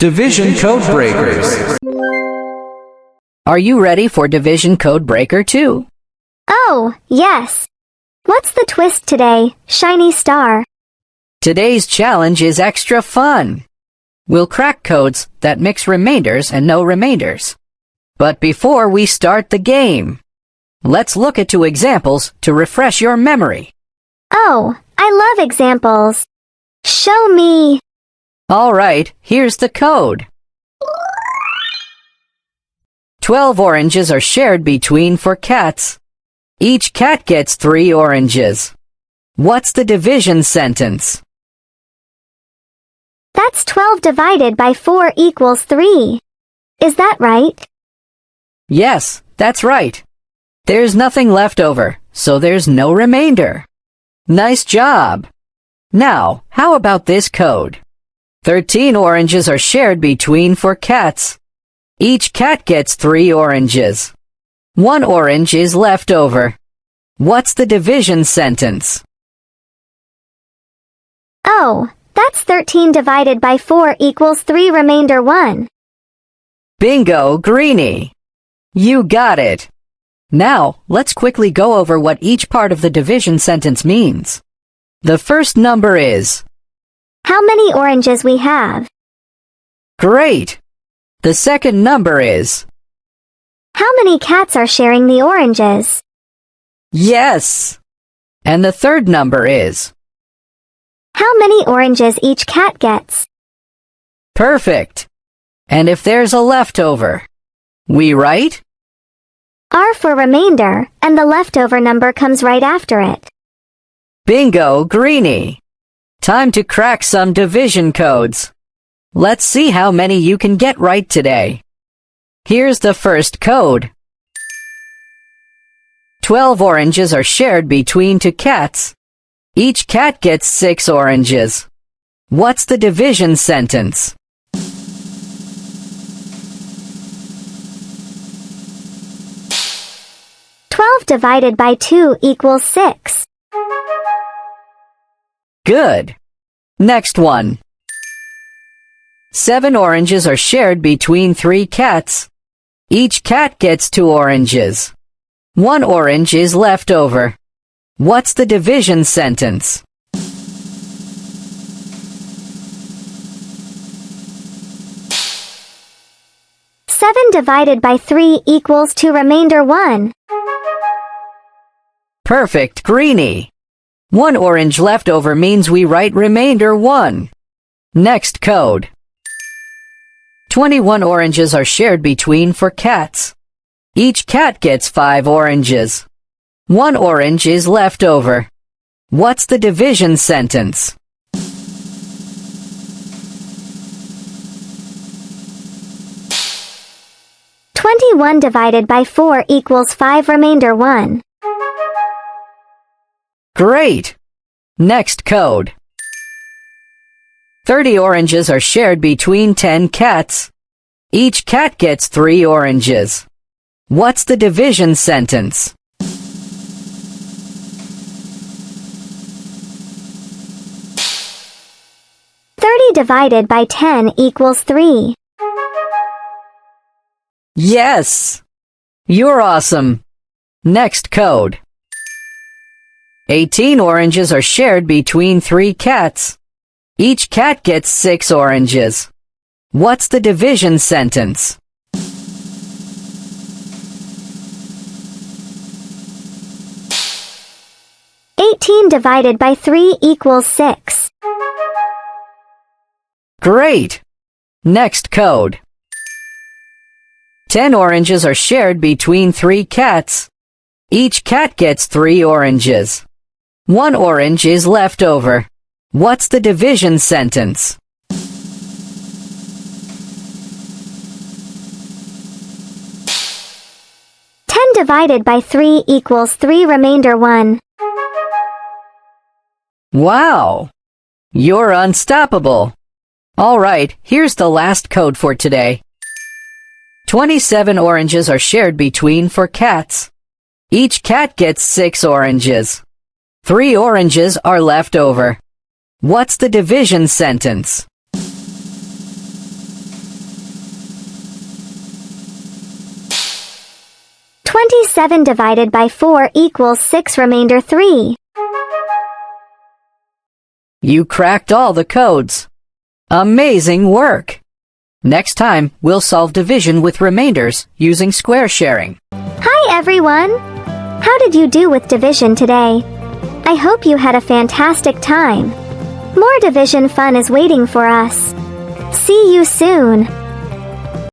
Division Code Breakers. Are you ready for Division Code Breaker 2? Oh, yes. What's the twist today, Shiny Star? Today's challenge is extra fun. We'll crack codes that mix remainders and no remainders. But before we start the game, let's look at 2 examples to refresh your memory. Oh, I love examples. Show me. All right, here's the code. 12 oranges are shared between 4 cats. Each cat gets 3 oranges. What's the division sentence? That's 12 divided by 4 equals 3. Is that right? Yes, that's right. There's nothing left over, so there's no remainder. Nice job. Now, how about this code? 13 oranges are shared between 4 cats. Each cat gets 3 oranges. 1 orange is left over. What's the division sentence? Oh, that's 13 divided by 4 equals 3 remainder 1. Bingo, Greenie! You got it! Now, let's quickly go over what each part of the division sentence means. The first number is How many oranges we have? great. The second number is How many cats are sharing the oranges? yes. And the third number is How many oranges each cat gets? perfect. And if there's a leftover, we write R for remainder, and the leftover number comes right after it. bingo, Greenie. Time to crack some division codes. Let's see how many you can get right today. Here's the first code. 12 oranges are shared between 2 cats. Each cat gets 6 oranges. What's the division sentence? Twelve divided by 2 equals 6. Good. Next one. 7 oranges are shared between 3 cats. Each cat gets 2 oranges. 1 orange is left over. What's the division sentence? Seven divided by 3 equals 2 remainder 1. Perfect, Greenie. 1 orange left over means we write remainder 1. Next code. 21 oranges are shared between 4 cats. Each cat gets 5 oranges. 1 orange is left over. What's the division sentence? Twenty-one divided by 4 equals 5 remainder 1. Great! Next code. 30 oranges are shared between 10 cats. Each cat gets 3 oranges. What's the division sentence? Divided by 10 equals 3. Yes! You're awesome! Next code. 18 oranges are shared between 3 cats. Each cat gets 6 oranges. What's the division sentence? Divided by 3 equals 6. Great! Next code. 10 oranges are shared between 3 cats. Each cat gets 3 oranges. 1 orange is left over. What's the division sentence? Divided by 3 equals 3 remainder 1. Wow! You're unstoppable! Alright, here's the last code for today. 27 oranges are shared between 4 cats. Each cat gets 6 oranges. 3 oranges are left over. What's the division sentence? 27 divided by 4 equals 6 remainder 3. You cracked all the codes. Amazing work! Next time, we'll solve division with remainders using square sharing. Hi everyone! How did you do with division today? I hope you had a fantastic time. More division fun is waiting for us. See you soon!